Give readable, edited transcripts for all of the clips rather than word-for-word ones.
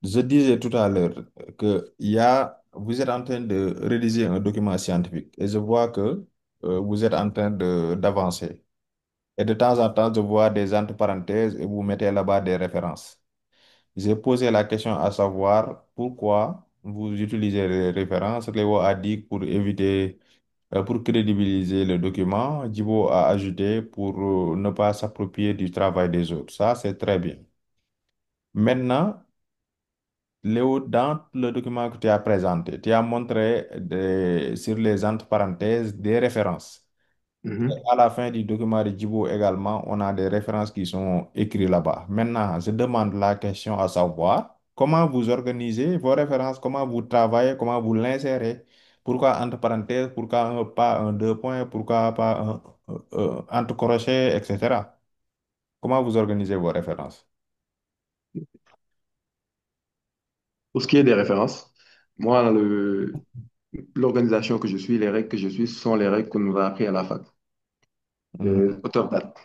Je disais tout à l'heure que vous êtes en train de rédiger un document scientifique et je vois que vous êtes en train d'avancer. Et de temps en temps, je vois des entre parenthèses et vous mettez là-bas des références. J'ai posé la question à savoir pourquoi vous utilisez les références. Léo a dit pour éviter, pour crédibiliser le document. Djibo a ajouté pour ne pas s'approprier du travail des autres. Ça, c'est très bien. Maintenant, Léo, dans le document que tu as présenté, tu as montré sur les entre parenthèses des références. Mhm. À la fin du document de Djibo également, on a des références qui sont écrites là-bas. Maintenant, je demande la question à savoir comment vous organisez vos références, comment vous travaillez, comment vous l'insérez. Pourquoi entre parenthèses, pourquoi pas un deux points, pourquoi pas un entre crochets, etc. Comment vous organisez vos références? Pour ce qui est des références, moi, l'organisation que je suis, les règles que je suis, ce sont les règles qu'on nous a appris à la fac. Mhm. Auteur date.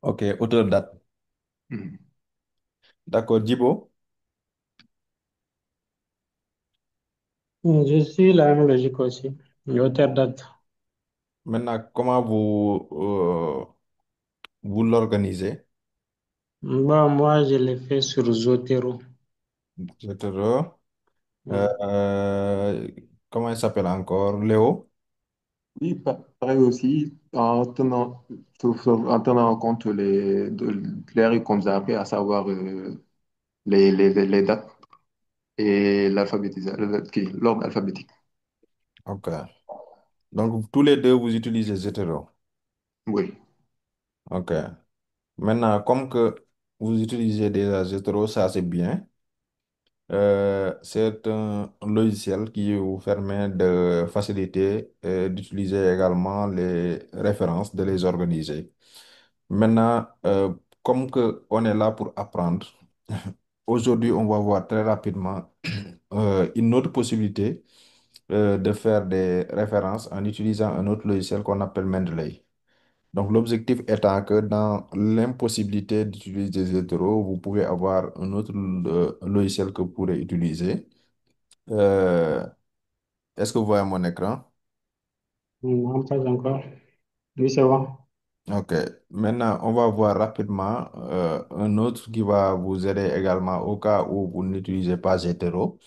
Ok, auteur date. Mhm. D'accord, Djibo. Je suis la même logique aussi. L'auteur date. Maintenant, comment vous l'organisez? Bon, moi, je l'ai fait sur Zotero. Je te re- Mm. Euh, comment il s'appelle encore? Léo? Oui, pareil aussi, en tenant en compte les règles qu'on nous a appris, à savoir les dates et l'ordre alphabétique. Ok. Donc, tous les deux, vous utilisez Zotero. Oui. Ok. Maintenant, comme que vous utilisez déjà Zotero, ça c'est bien. C'est un logiciel qui vous permet de faciliter d'utiliser également les références, de les organiser. Maintenant, comme que on est là pour apprendre, aujourd'hui, on va voir très rapidement une autre possibilité de faire des références en utilisant un autre logiciel qu'on appelle Mendeley. Donc, l'objectif étant que dans l'impossibilité d'utiliser des hétéros, vous pouvez avoir un autre logiciel que vous pourrez utiliser. Euh, est-ce que vous voyez mon écran? Non, pas encore. Oui, c'est bon. OK. Maintenant, on va voir rapidement un autre qui va vous aider également au cas où vous n'utilisez pas hétéro.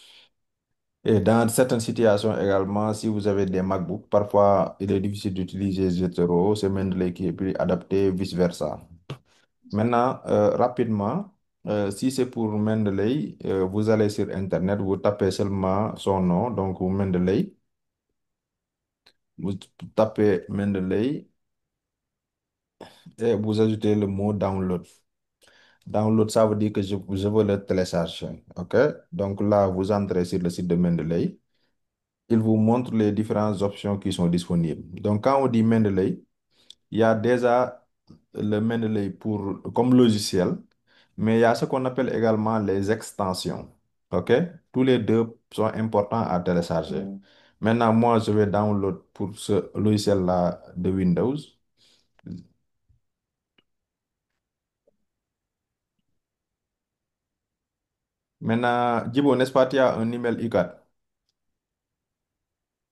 Et dans certaines situations également, si vous avez des MacBooks, parfois il est difficile d'utiliser Zotero, c'est Mendeley qui est plus adapté, vice-versa. Maintenant, rapidement, si c'est pour Mendeley, vous allez sur Internet, vous tapez seulement son nom, donc Mendeley, vous tapez Mendeley et vous ajoutez le mot download. Download, ça veut dire que je veux le télécharger. OK? Donc là, vous entrez sur le site de Mendeley. Il vous montre les différentes options qui sont disponibles. Donc, quand on dit Mendeley, il y a déjà le Mendeley comme logiciel, mais il y a ce qu'on appelle également les extensions. OK? Tous les deux sont importants à télécharger. Maintenant, moi, je vais download pour ce logiciel-là de Windows. Maintenant, Djibo, n'est-ce pas, tu as un email UCAD?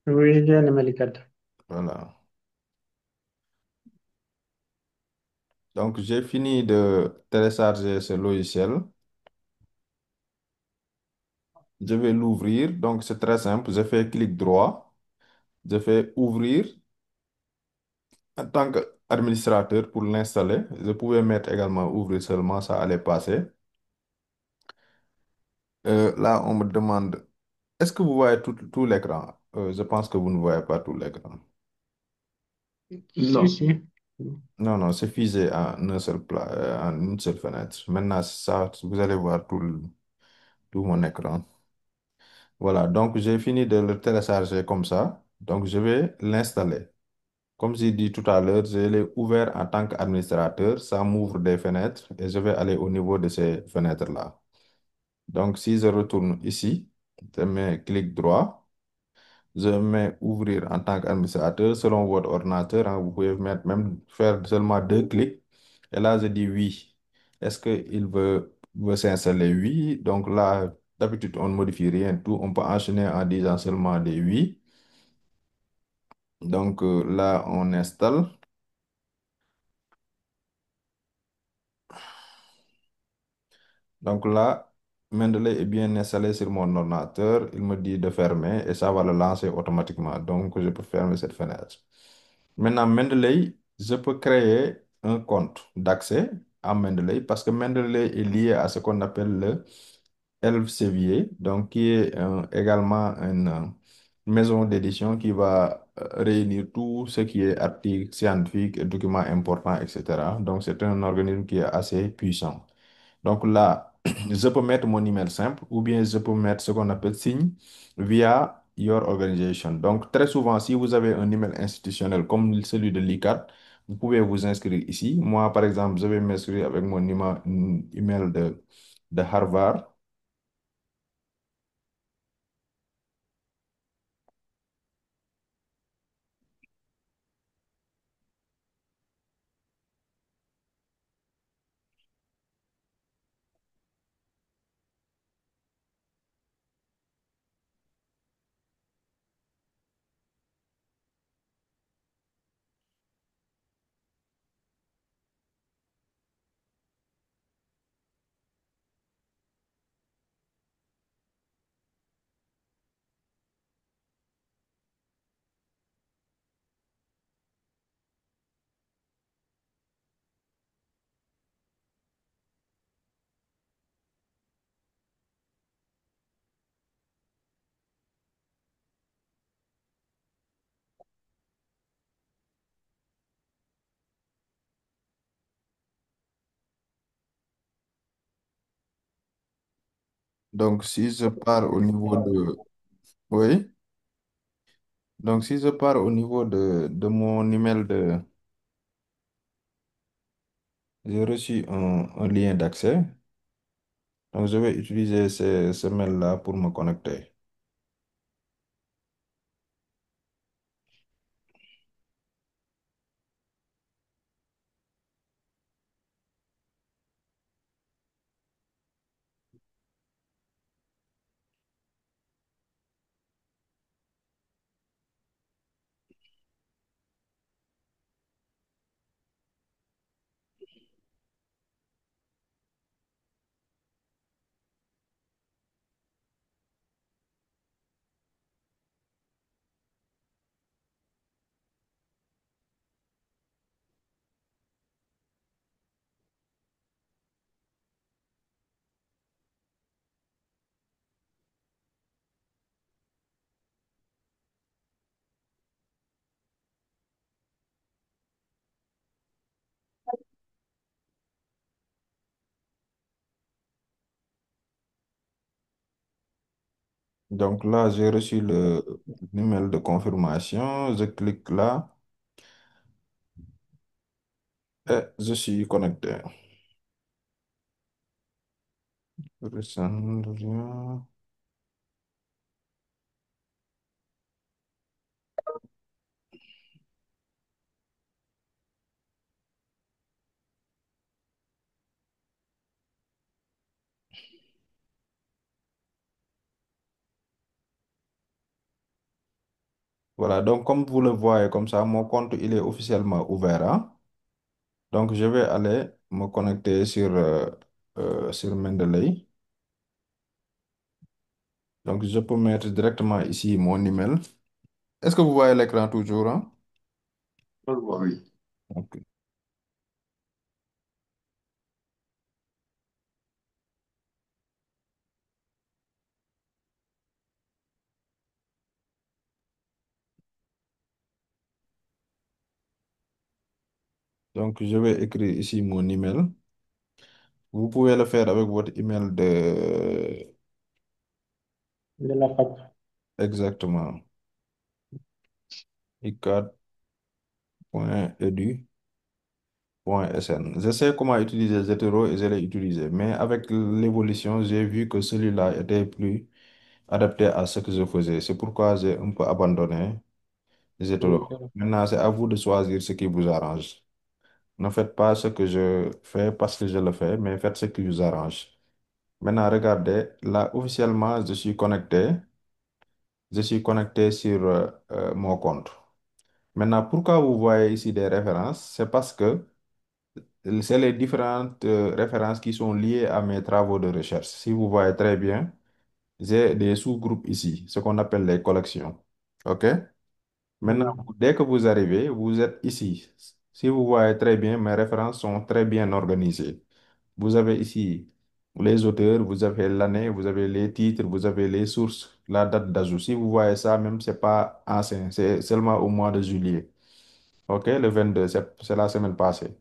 Oui, j'ai un email cadre. Voilà. Donc, j'ai fini de télécharger ce logiciel. Je vais l'ouvrir. Donc, c'est très simple. Je fais clic droit. Je fais ouvrir en tant qu'administrateur pour l'installer. Je pouvais mettre également ouvrir seulement, ça allait passer. Là, on me demande, est-ce que vous voyez tout l'écran? Je pense que vous ne voyez pas tout l'écran. Si, Non. si. Non, non, c'est figé en en une seule fenêtre. Maintenant, ça, vous allez voir tout mon écran. Voilà, donc j'ai fini de le télécharger comme ça. Donc, je vais l'installer. Comme j'ai dit tout à l'heure, je l'ai ouvert en tant qu'administrateur. Ça m'ouvre des fenêtres et je vais aller au niveau de ces fenêtres-là. Donc, si je retourne ici, je mets clic droit, je mets ouvrir en tant qu'administrateur selon votre ordinateur, hein, vous pouvez mettre, même faire seulement deux clics. Et là, je dis oui. Est-ce qu'il veut s'installer? Oui. Donc là, d'habitude, on ne modifie rien du tout. On peut enchaîner en disant seulement des oui. Donc là, on installe. Donc là, Mendeley est bien installé sur mon ordinateur. Il me dit de fermer et ça va le lancer automatiquement. Donc, je peux fermer cette fenêtre. Maintenant, Mendeley, je peux créer un compte d'accès à Mendeley parce que Mendeley est lié à ce qu'on appelle le Elsevier, donc qui est également une maison d'édition qui va réunir tout ce qui est articles scientifiques, et documents importants, etc. Donc, c'est un organisme qui est assez puissant. Donc là, je peux mettre mon email simple ou bien je peux mettre ce qu'on appelle signe via your organization. Donc très souvent, si vous avez un email institutionnel comme celui de l'ICAT, vous pouvez vous inscrire ici. Moi, par exemple, je vais m'inscrire avec mon email de Harvard. Donc si je pars au niveau de... Oui. Donc si je pars au niveau de mon email de... J'ai reçu un lien d'accès. Donc je vais utiliser ce mail-là pour me connecter. Donc là, j'ai reçu l'email de confirmation. Je clique là et je suis connecté. Recent lien. Voilà, donc comme vous le voyez comme ça, mon compte il est officiellement ouvert, hein. Donc je vais aller me connecter sur Mendeley. Donc je peux mettre directement ici mon email. Est-ce que vous voyez l'écran toujours, hein? Je le vois, oui. Ok. Donc je vais écrire ici mon email. Vous pouvez le faire avec votre email de... De la fac. Exactement. icat.edu.sn. Je sais comment utiliser Zotero et je l'ai utilisé, mais avec l'évolution, j'ai vu que celui-là était plus adapté à ce que je faisais. C'est pourquoi j'ai un peu abandonné Oui, Zotero. c'est vrai. Maintenant, c'est à vous de choisir ce qui vous arrange. Ne faites pas ce que je fais parce que je le fais, mais faites ce qui vous arrange. Maintenant, regardez, là, officiellement, je suis connecté sur mon compte. Maintenant, pourquoi vous voyez ici des références? C'est parce que c'est les différentes références qui sont liées à mes travaux de recherche. Si vous voyez très bien, j'ai des sous-groupes ici, ce qu'on appelle les collections. OK? Maintenant, Oui. dès que vous arrivez, vous êtes ici. Si vous voyez très bien, mes références sont très bien organisées. Vous avez ici les auteurs, vous avez l'année, vous avez les titres, vous avez les sources, la date d'ajout. Si vous voyez ça, même, c'est pas ancien, c'est seulement au mois de juillet. OK? Le 22, c'est la semaine passée.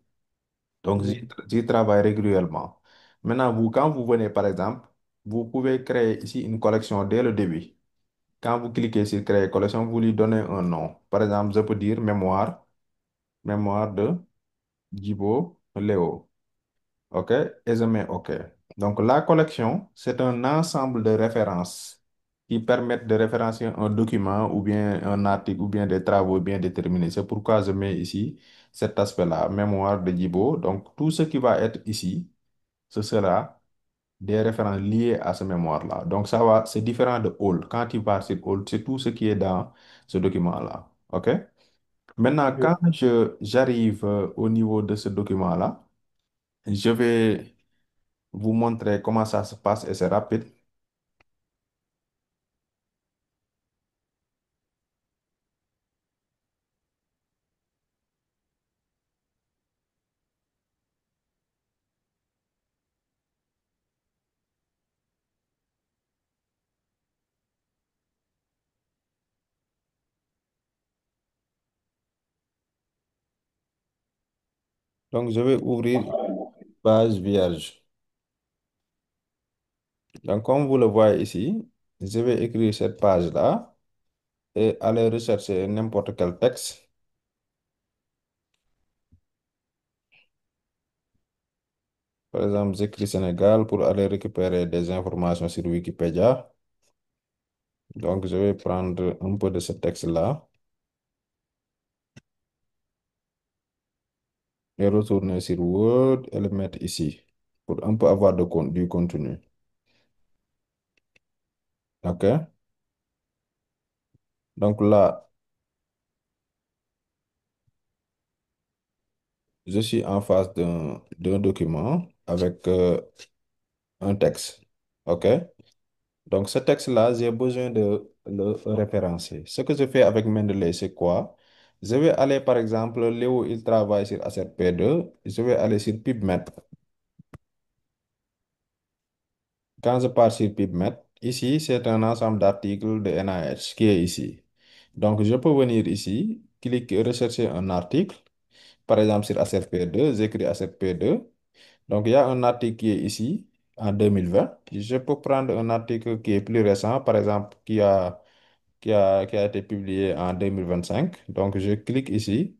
Donc, Oui. j'y travaille régulièrement. Maintenant, vous, quand vous venez, par exemple, vous pouvez créer ici une collection dès le début. Quand vous cliquez sur créer collection, vous lui donnez un nom. Par exemple, je peux dire mémoire, mémoire de Djibo Léo. OK? Et je mets OK. Donc, la collection, c'est un ensemble de références qui permettent de référencier un document ou bien un article ou bien des travaux bien déterminés. C'est pourquoi je mets ici cet aspect-là, mémoire de Djibo. Donc, tout ce qui va être ici, ce sera des références liées à ce mémoire-là. Donc, ça va, c'est différent de all. Quand tu vas sur all, c'est tout ce qui est dans ce document-là. OK? Maintenant, Oui. quand j'arrive au niveau de ce document-là, je vais vous montrer comment ça se passe et c'est rapide. Donc, je vais ouvrir une page vierge. Donc, comme vous le voyez ici, je vais écrire cette page-là et aller rechercher n'importe quel texte. Par exemple, j'écris Sénégal pour aller récupérer des informations sur Wikipédia. Donc, je vais prendre un peu de ce texte-là et retourner sur Word et le mettre ici pour un peu avoir du contenu. OK? Donc là, je suis en face d'un document avec un texte. OK? Donc, ce texte-là, j'ai besoin de le référencer. Ce que je fais avec Mendeley, c'est quoi? Je vais aller, par exemple, Léo, il travaille sur ACP2. Je vais aller sur PubMed. Quand je pars sur PubMed, ici, c'est un ensemble d'articles de NIH qui est ici. Donc, je peux venir ici, cliquer, rechercher un article. Par exemple, sur ACP2, j'écris ACP2. Donc, il y a un article qui est ici, en 2020. Je peux prendre un article qui est plus récent, par exemple, qui a été publié en 2025. Donc, je clique ici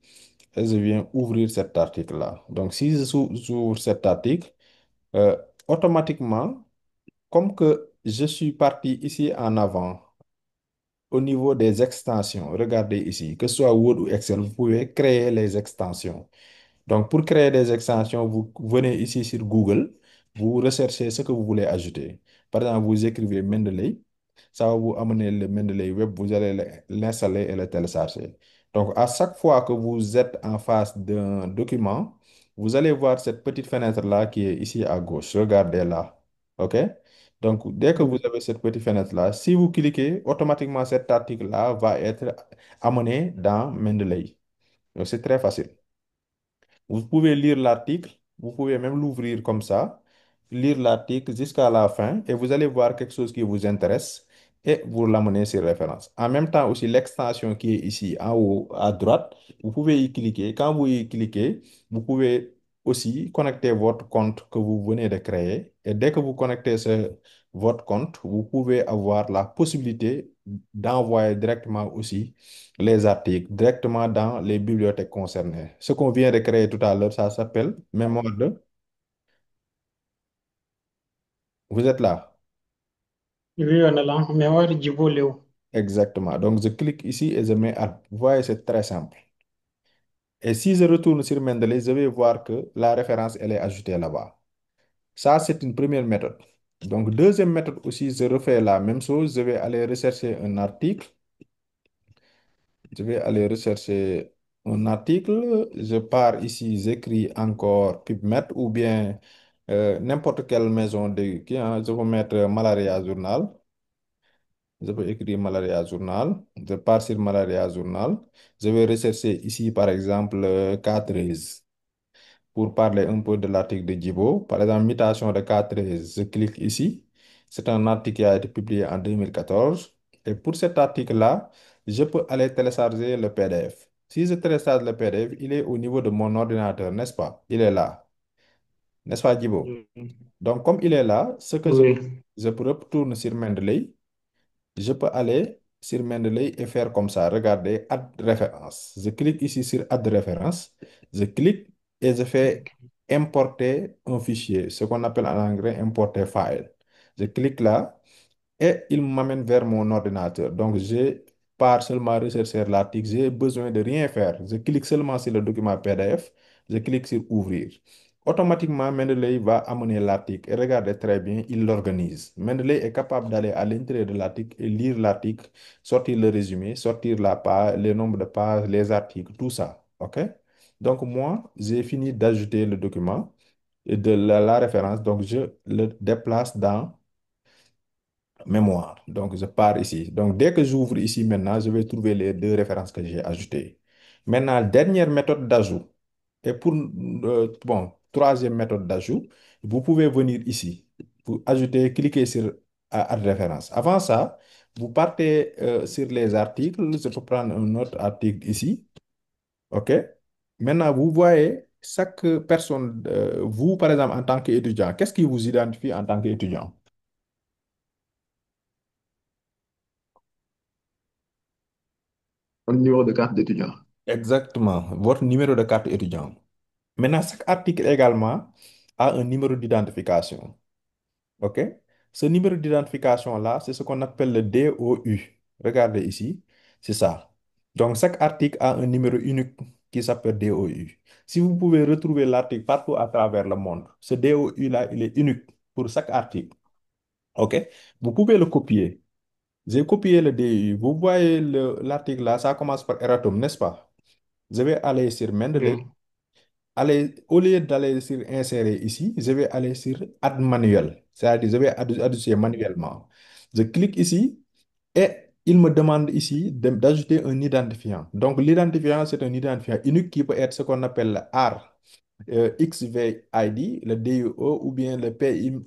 et je viens ouvrir cet article-là. Donc, si j'ouvre cet article, euh, automatiquement, comme que je suis parti ici en avant, au niveau des extensions, regardez ici, que ce soit Word ou Excel, vous pouvez créer les extensions. Donc, pour créer des extensions, vous venez ici sur Google, vous recherchez ce que vous voulez ajouter. Par exemple, vous écrivez Mendeley, ça va vous amener le Mendeley Web, vous allez l'installer et le télécharger. Donc, à chaque fois que vous êtes en face d'un document, vous allez voir cette petite fenêtre-là qui est ici à gauche. Regardez là. OK? Donc, dès que vous Oui. avez cette petite fenêtre-là, si vous cliquez, automatiquement cet article-là va être amené dans Mendeley. Donc, c'est très facile. Vous pouvez lire l'article, vous pouvez même l'ouvrir comme ça, lire l'article jusqu'à la fin et vous allez voir quelque chose qui vous intéresse et vous l'amener sur référence. En même temps aussi, l'extension qui est ici en haut à droite, vous pouvez y cliquer. Quand vous y cliquez, vous pouvez aussi connecter votre compte que vous venez de créer et dès que vous connectez votre compte, vous pouvez avoir la possibilité d'envoyer directement aussi les articles directement dans les bibliothèques concernées. Ce qu'on vient de créer tout à l'heure, ça s'appelle mémoire de... Vous êtes là? Oui, on est là. Mémoire de Djibo Léo. Exactement. Donc, je clique ici et je mets Add. Vous voyez, c'est très simple. Et si je retourne sur Mendeley, je vais voir que la référence, elle est ajoutée là-bas. Ça, c'est une première méthode. Donc, deuxième méthode aussi, je refais la même chose. Je vais aller rechercher un article. Je vais aller rechercher un article. Je pars ici, j'écris encore PubMed ou bien n'importe quelle maison hein. Je vais mettre Malaria Journal. Je peux écrire Malaria Journal. Je pars sur Malaria Journal. Je vais rechercher ici, par exemple, K13 pour parler un peu de l'article de Djibo. Par exemple, mutation de K13, je clique ici. C'est un article qui a été publié en 2014. Et pour cet article-là, je peux aller télécharger le PDF. Si je télécharge le PDF, il est au niveau de mon ordinateur, n'est-ce pas? Il est là, n'est-ce pas, Djibo? Mm. Donc, comme il est là, ce que Oui. je peux retourner sur Mendeley. Je peux aller sur Mendeley et faire comme ça. Regardez, add référence. Je clique ici sur add référence. Je clique et je fais Ok. importer un fichier, ce qu'on appelle en anglais importer file. Je clique là et il m'amène vers mon ordinateur. Donc, je pars seulement rechercher l'article. J'ai besoin de rien faire. Je clique seulement sur le document PDF. Je clique sur ouvrir. Automatiquement, Mendeley va amener l'article. Et regardez très bien, il l'organise. Mendeley est capable d'aller à l'intérieur de l'article et lire l'article, sortir le résumé, sortir la page, le nombre de pages, les articles, tout ça. OK? Donc, moi, j'ai fini d'ajouter le document et de la référence. Donc, je le déplace dans mémoire. Donc, je pars ici. Donc, dès que j'ouvre ici maintenant, je vais trouver les deux références que j'ai ajoutées. Maintenant, dernière méthode d'ajout. Et pour, troisième méthode d'ajout, vous pouvez venir ici. Vous ajoutez, cliquez sur add référence. Avant ça, vous partez sur les articles. Je peux prendre un autre article ici. OK? Maintenant, vous voyez chaque personne, vous, par exemple, en tant qu'étudiant, qu'est-ce qui vous identifie en tant qu'étudiant? Un numéro de carte d'étudiant. Exactement, votre numéro de carte étudiant. Maintenant, chaque article également a un numéro d'identification. OK? Ce numéro d'identification-là, c'est ce qu'on appelle le DOU. Regardez ici, c'est ça. Donc, chaque article a un numéro unique qui s'appelle DOU. Si vous pouvez retrouver l'article partout à travers le monde, ce DOU-là, il est unique pour chaque article. OK? Vous pouvez le copier. J'ai copié le DOU. Vous voyez l'article là, ça commence par erratum, n'est-ce pas? Je vais aller sur Mendeley. Oui. Aller, au lieu d'aller sur insérer ici, je vais aller sur add manuel. C'est-à-dire, je vais ajouter manuellement. Je clique ici et il me demande ici d'ajouter un identifiant. Donc, l'identifiant, c'est un identifiant unique qui peut être ce qu'on appelle le R, XVID, le DUO ou bien le PMID.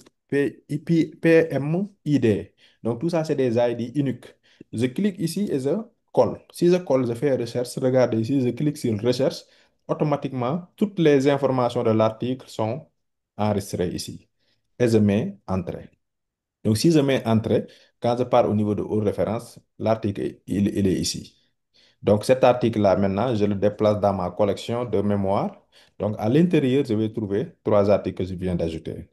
Donc, tout ça, c'est des ID uniques. Je clique ici et je colle. Si je colle, je fais recherche. Regardez ici, je clique sur recherche. Automatiquement, toutes les informations de l'article sont enregistrées ici. Et je mets entrée. Donc, si je mets entrée, quand je pars au niveau de haute référence, l'article, il est ici. Donc, cet article-là, maintenant, je le déplace dans ma collection de mémoire. Donc, à l'intérieur, je vais trouver trois articles que je viens d'ajouter.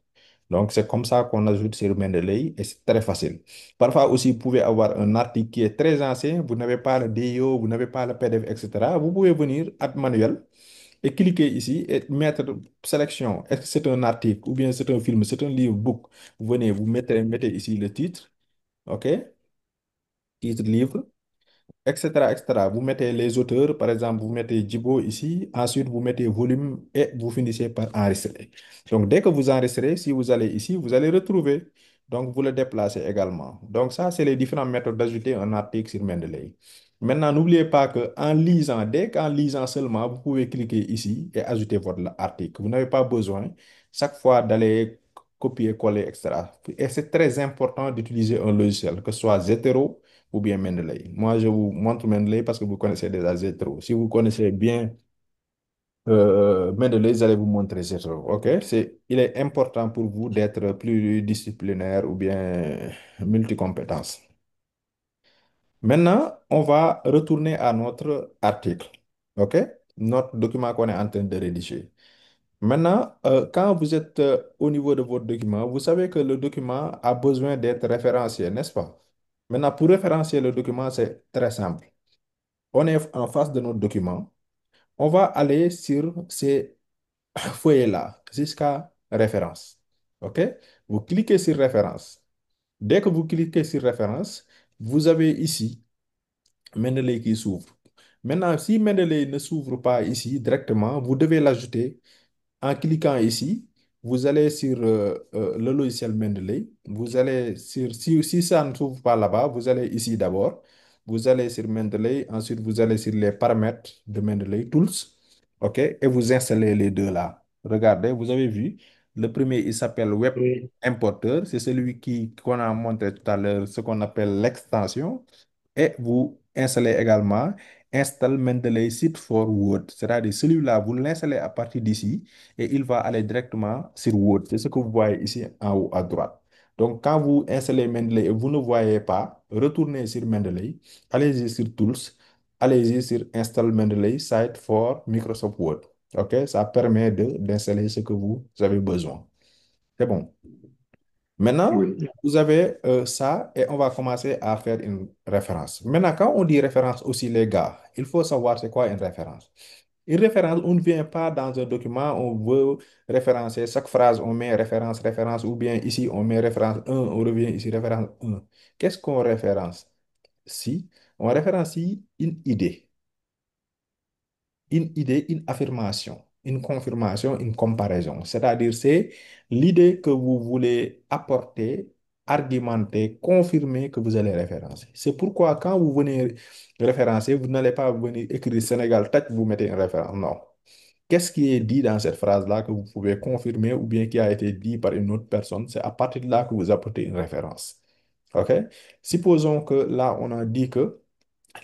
Donc, c'est comme ça qu'on ajoute sur Mendeley et c'est très facile. Parfois aussi, vous pouvez avoir un article qui est très ancien, vous n'avez pas le DIO, vous n'avez pas le PDF, etc. Vous pouvez venir à manuel et cliquer ici et mettre sélection. Est-ce que c'est un article ou bien c'est un film, c'est un livre, book. Vous venez, mettez ici le titre, OK? Titre livre, etc., etc. Vous mettez les auteurs, par exemple, vous mettez Djibo ici, ensuite vous mettez volume et vous finissez par enregistrer. Donc, dès que vous enregistrez, si vous allez ici, vous allez retrouver. Donc, vous le déplacez également. Donc, ça, c'est les différentes méthodes d'ajouter un article sur Mendeley. Maintenant, n'oubliez pas qu'en lisant, dès qu'en lisant seulement, vous pouvez cliquer ici et ajouter votre article. Vous n'avez pas besoin chaque fois d'aller copier-coller, etc. Et c'est très important d'utiliser un logiciel, que ce soit Zotero ou bien Mendeley. Moi, je vous montre Mendeley parce que vous connaissez déjà Zotero. Si vous connaissez bien Mendeley, j'allais vous montrer Zotero. OK? Il est important pour vous d'être plus disciplinaire ou bien multicompétence. Maintenant, on va retourner à notre article. OK? Notre document qu'on est en train de rédiger. Maintenant, quand vous êtes au niveau de votre document, vous savez que le document a besoin d'être référencié, n'est-ce pas? Maintenant, pour référencier le document, c'est très simple. On est en face de notre document. on va aller sur ces feuillets-là jusqu'à référence. OK? Vous cliquez sur référence. Dès que vous cliquez sur référence, vous avez ici Mendeley qui s'ouvre. Maintenant, si Mendeley ne s'ouvre pas ici directement, vous devez l'ajouter en cliquant ici. Vous allez sur le logiciel Mendeley. Vous allez sur, si ça ne s'ouvre pas là-bas, vous allez ici d'abord. Vous allez sur Mendeley. Ensuite, vous allez sur les paramètres de Mendeley Tools. OK? Et vous installez les deux là. Regardez, vous avez vu. Le premier, il s'appelle Web Oui, Importer. C'est celui qu'on a montré tout à l'heure, ce qu'on appelle l'extension. Et vous installez également Install Mendeley Sheet for Word. C'est-à-dire celui-là, vous l'installez à partir d'ici et il va aller directement sur Word. C'est ce que vous voyez ici en haut à droite. Donc, quand vous installez Mendeley et vous ne voyez pas, retournez sur Mendeley, allez-y sur Tools, allez-y sur Install Mendeley Site for Microsoft Word. OK? Ça permet d'installer ce que vous avez besoin. C'est bon. Maintenant, Oui, vous avez ça et on va commencer à faire une référence. Maintenant, quand on dit référence aussi, les gars, il faut savoir c'est quoi une référence. Une référence, on ne vient pas dans un document, on veut référencer chaque phrase, on met référence, référence, ou bien ici, on met référence 1, on revient ici, référence 1. Qu'est-ce qu'on référence? Si, on référencie une idée, une affirmation, une confirmation, une comparaison. C'est-à-dire, c'est l'idée que vous voulez apporter, argumenter, confirmer que vous allez référencer. C'est pourquoi quand vous venez référencer, vous n'allez pas venir écrire Sénégal, tac, vous mettez une référence. Non. Qu'est-ce qui est dit dans cette phrase-là que vous pouvez confirmer ou bien qui a été dit par une autre personne? C'est à partir de là que vous apportez une référence. OK? Supposons que là, on a dit que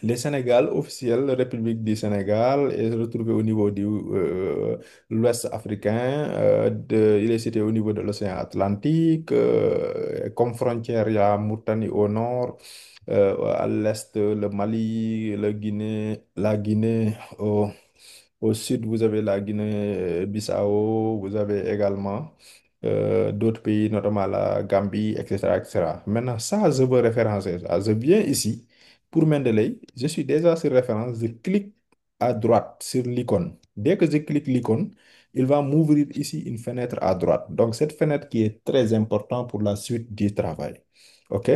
le Sénégal officiel, la République du Sénégal, est retrouvé au niveau de l'Ouest africain. Il est situé au niveau de l'océan Atlantique. Comme frontière, il y a Mauritanie au nord. À l'est, le Mali, la Guinée. Au sud, vous avez la Guinée-Bissau. Vous avez également d'autres pays, notamment la Gambie, etc., etc. Maintenant, ça, je veux référencer ça. Je viens ici. Pour Mendeley, je suis déjà sur référence, je clique à droite sur l'icône. Dès que je clique l'icône, il va m'ouvrir ici une fenêtre à droite. Donc, cette fenêtre qui est très importante pour la suite du travail. OK?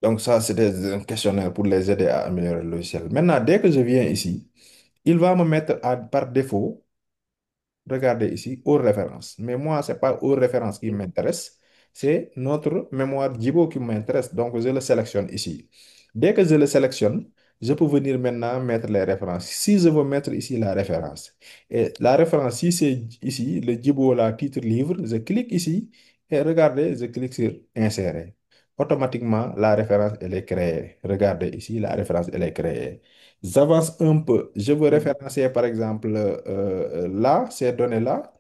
Donc, ça, c'était un questionnaire pour les aider à améliorer le logiciel. Maintenant, dès que je viens ici, il va me mettre par défaut. Regardez ici, aux références. Mais moi, ce n'est pas aux références qui m'intéresse, c'est notre mémoire Djibo qui m'intéresse. Donc, je le sélectionne ici. Dès que je le sélectionne, je peux venir maintenant mettre les références. Si je veux mettre ici la référence, et la référence, si c'est ici, le Djibo, la titre livre, je clique ici et regardez, je clique sur insérer. Automatiquement, la référence, elle est créée. Regardez ici, la référence, elle est créée. J'avance un peu. Je veux référencer, par exemple, là, ces données-là,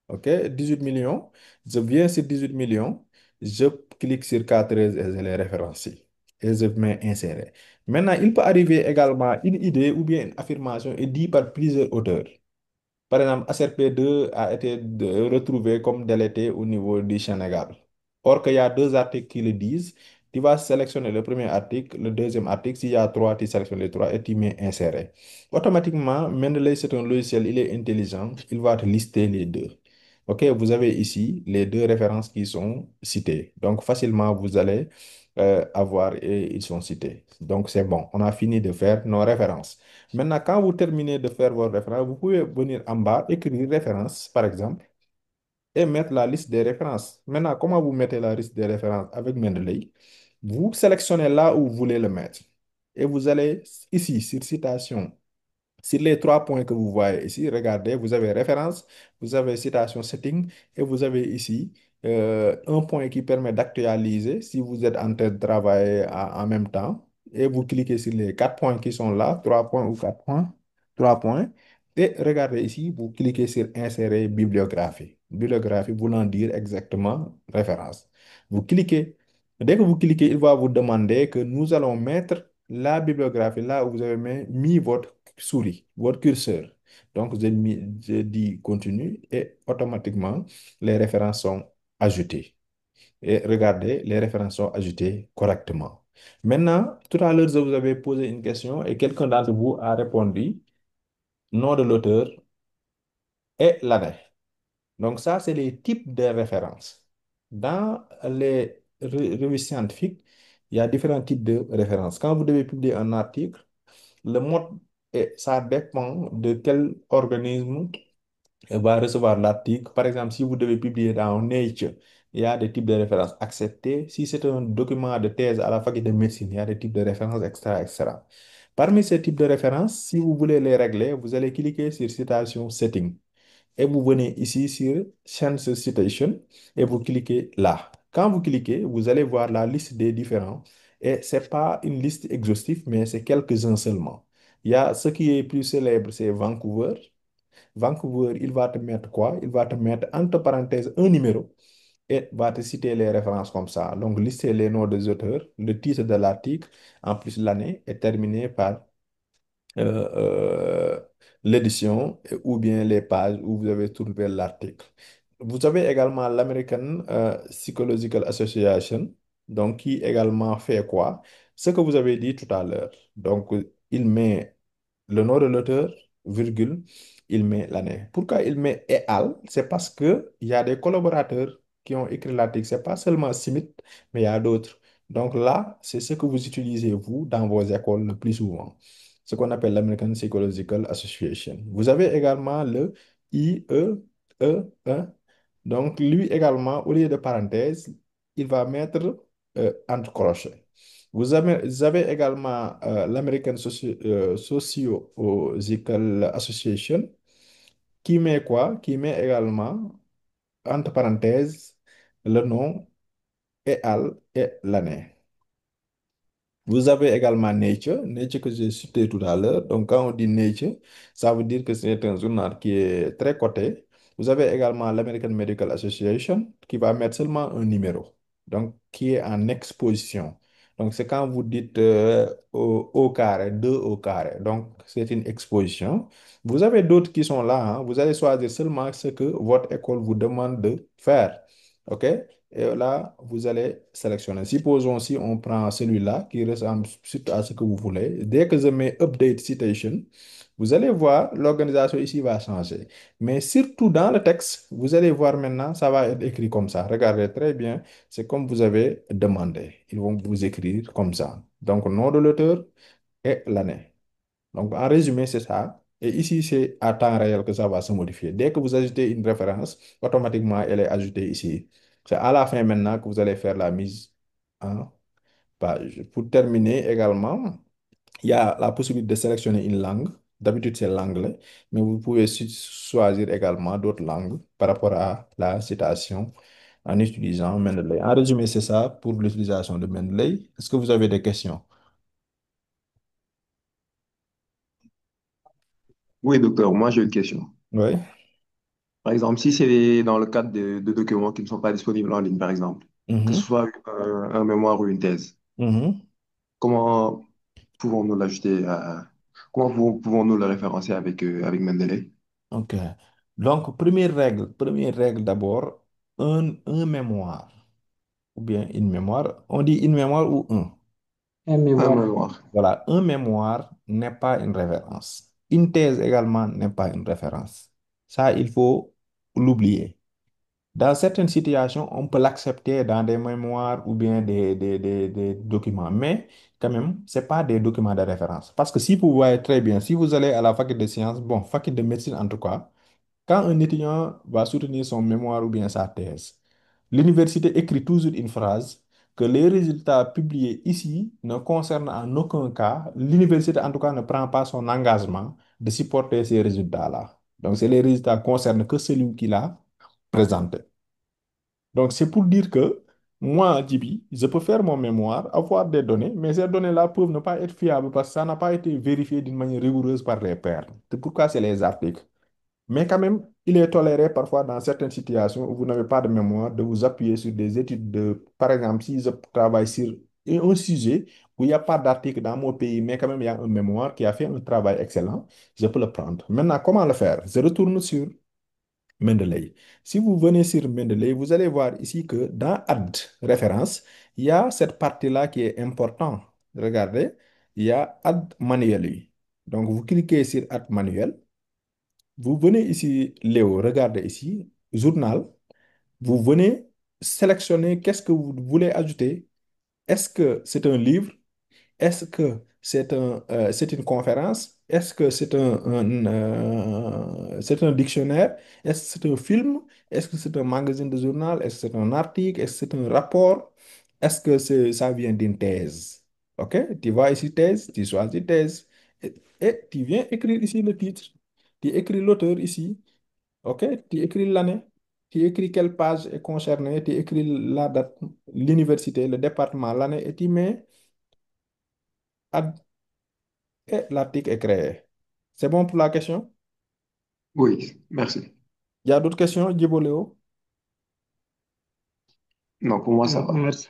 OK, 18 millions. Je viens sur 18 millions, je clique sur K13 et je les référencie. Et je mets insérer. Maintenant, il peut arriver également une idée ou bien une affirmation est dit par plusieurs auteurs. Par exemple, ACRP2 a été retrouvé comme délété au niveau du Sénégal. Or qu'il y a deux articles qui le disent. Tu vas sélectionner le premier article, le deuxième article. S'il y a trois, tu sélectionnes les trois et tu mets insérer. Automatiquement, Mendeley, c'est un logiciel, il est intelligent. Il va te lister les deux. OK, vous avez ici les deux références qui sont citées. Donc, facilement, vous allez avoir et ils sont cités. Donc, c'est bon. On a fini de faire nos références. Maintenant, quand vous terminez de faire vos références, vous pouvez venir en bas, écrire référence, par exemple, et mettre la liste des références. Maintenant, comment vous mettez la liste des références avec Mendeley? Vous sélectionnez là où vous voulez le mettre. Et vous allez ici, sur citation. Sur les trois points que vous voyez ici, regardez, vous avez référence, vous avez citation setting et vous avez ici un point qui permet d'actualiser si vous êtes en train de travailler en même temps. Et vous cliquez sur les quatre points qui sont là, trois points ou quatre points, trois points. Et regardez ici, vous cliquez sur insérer bibliographie. Bibliographie voulant dire exactement référence. Vous cliquez. Dès que vous cliquez, il va vous demander que nous allons mettre la bibliographie là où vous avez mis votre souris, votre curseur. Donc, je dis continue et automatiquement, les références sont ajoutées. Et regardez, les références sont ajoutées correctement. Maintenant, tout à l'heure, je vous avais posé une question et quelqu'un d'entre vous a répondu nom de l'auteur et l'année. Donc ça, c'est les types de références. Dans les revues scientifiques, il y a différents types de références. Quand vous devez publier un article, le mode, et ça dépend de quel organisme va recevoir l'article. Par exemple, si vous devez publier dans Nature, il y a des types de références acceptés. Si c'est un document de thèse à la faculté de médecine, il y a des types de références, etc., etc. Parmi ces types de références, si vous voulez les régler, vous allez cliquer sur Citation Setting et vous venez ici sur Change Citation et vous cliquez là. Quand vous cliquez, vous allez voir la liste des différents et ce n'est pas une liste exhaustive, mais c'est quelques-uns seulement. Il y a ce qui est plus célèbre, c'est Vancouver. Vancouver, il va te mettre quoi? Il va te mettre entre parenthèses un numéro et va te citer les références comme ça. Donc, lister les noms des auteurs, le titre de l'article, en plus l'année, et terminer par euh, euh, l'édition ou bien les pages où vous avez trouvé l'article. Vous avez également l'American Psychological Association, donc qui également fait quoi? Ce que vous avez dit tout à l'heure. Donc, il met le nom de l'auteur, virgule, il met l'année. Pourquoi il met et al? C'est parce que il y a des collaborateurs qui ont écrit l'article. C'est pas seulement Smith, mais il y a d'autres. Donc là, c'est ce que vous utilisez, vous, dans vos écoles le plus souvent. Ce qu'on appelle l'American Psychological Association. Vous avez également le IEEE. Donc, lui également, au lieu de parenthèse, il va mettre entre crochets. Vous avez également l'American Sociological Association qui met quoi? Qui met également, entre parenthèses, le nom et al et l'année. Vous avez également Nature, Nature que j'ai cité tout à l'heure. Donc, quand on dit Nature, ça veut dire que c'est un journal qui est très coté. Vous avez également l'American Medical Association qui va mettre seulement un numéro, donc qui est en exposition. Donc, c'est quand vous dites au carré, 2 au carré. Donc, c'est une exposition. Vous avez d'autres qui sont là, hein. Vous allez choisir seulement ce que votre école vous demande de faire. OK? Et là, vous allez sélectionner. Supposons si on prend celui-là qui ressemble surtout à ce que vous voulez. Dès que je mets Update Citation, vous allez voir, l'organisation ici va changer. Mais surtout dans le texte, vous allez voir maintenant, ça va être écrit comme ça. Regardez très bien, c'est comme vous avez demandé. Ils vont vous écrire comme ça. Donc, nom de l'auteur et l'année. Donc, en résumé, c'est ça. Et ici, c'est à temps réel que ça va se modifier. Dès que vous ajoutez une référence, automatiquement, elle est ajoutée ici. C'est à la fin maintenant que vous allez faire la mise en page. Pour terminer également, il y a la possibilité de sélectionner une langue. D'habitude, c'est l'anglais, mais vous pouvez choisir également d'autres langues par rapport à la citation en utilisant Mendeley. En résumé, c'est ça pour l'utilisation de Mendeley. Est-ce que vous avez des questions? Oui, docteur, moi j'ai une question. Oui. Par exemple, si c'est dans le cadre de documents qui ne sont pas disponibles en ligne, par exemple, que ce Mhm. soit un mémoire ou une thèse, Mhm. comment pouvons-nous l'ajouter comment pouvons-nous le référencer avec Mendeley? OK. Donc, première règle d'abord, un mémoire ou bien une mémoire. On dit une mémoire ou un. Un Un mémoire. mémoire. Voilà, un mémoire n'est pas une référence. Une thèse également n'est pas une référence. Ça, il faut l'oublier. Dans certaines situations, on peut l'accepter dans des mémoires ou bien des documents, mais quand même, ce n'est pas des documents de référence. Parce que si vous voyez très bien, si vous allez à la faculté de sciences, bon, faculté de médecine en tout cas, quand un étudiant va soutenir son mémoire ou bien sa thèse, l'université écrit toujours une phrase que les résultats publiés ici ne concernent en aucun cas, l'université en tout cas ne prend pas son engagement de supporter ces résultats-là. Donc, c'est les résultats concernent que celui qui l'a présenté. Donc, c'est pour dire que moi, Djibi, je peux faire mon mémoire, avoir des données, mais ces données-là peuvent ne pas être fiables parce que ça n'a pas été vérifié d'une manière rigoureuse par les pairs. C'est pourquoi c'est les articles. Mais quand même, il est toléré parfois dans certaines situations où vous n'avez pas de mémoire de vous appuyer sur des études de, par exemple, si je travaille sur un sujet où il n'y a pas d'article dans mon pays, mais quand même il y a un mémoire qui a fait un travail excellent, je peux le prendre. Maintenant, comment le faire? Je retourne sur Mendeley. Si vous venez sur Mendeley, vous allez voir ici que dans Add référence, il y a cette partie-là qui est importante. Regardez, il y a Add manually. Donc, vous cliquez sur Add manuel. Vous venez ici, Léo, regardez ici, journal. Vous venez sélectionner qu'est-ce que vous voulez ajouter. Est-ce que c'est un livre? Est-ce que c'est une conférence? Est-ce que c'est un dictionnaire? Est-ce que c'est un film? Est-ce que c'est un magazine de journal? Est-ce que c'est un article? Est-ce que c'est un rapport? Est-ce que ça vient d'une thèse? OK? Tu vas ici, thèse, tu choisis thèse et tu viens écrire ici le titre. Tu écris l'auteur ici. OK? Tu écris l'année. Tu écris quelle page est concernée. Tu écris la date, l'université, le département, l'année et tu mets et l'article est créé. C'est bon pour la question? Oui, merci. Il y a d'autres questions, Djibo Léo? Non, pour moi, ça Non, va. merci.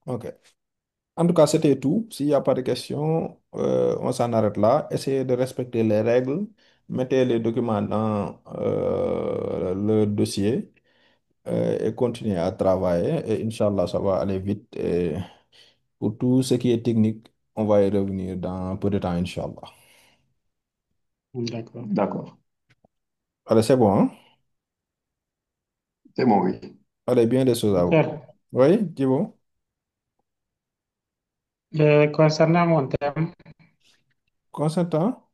OK. En tout cas, c'était tout. S'il n'y a pas de questions, on s'en arrête là. Essayez de respecter les règles. Mettez les documents dans le dossier et continuez à travailler. Et Inch'Allah, ça va aller vite. Et pour tout ce qui est technique, on va y revenir dans peu de temps, Inch'Allah. D'accord. D'accord. Allez, c'est bon, hein? C'est bon, oui. Allez, bien des choses à vous. Super. Oui, Djibo? Concernant mon thème, Consentant?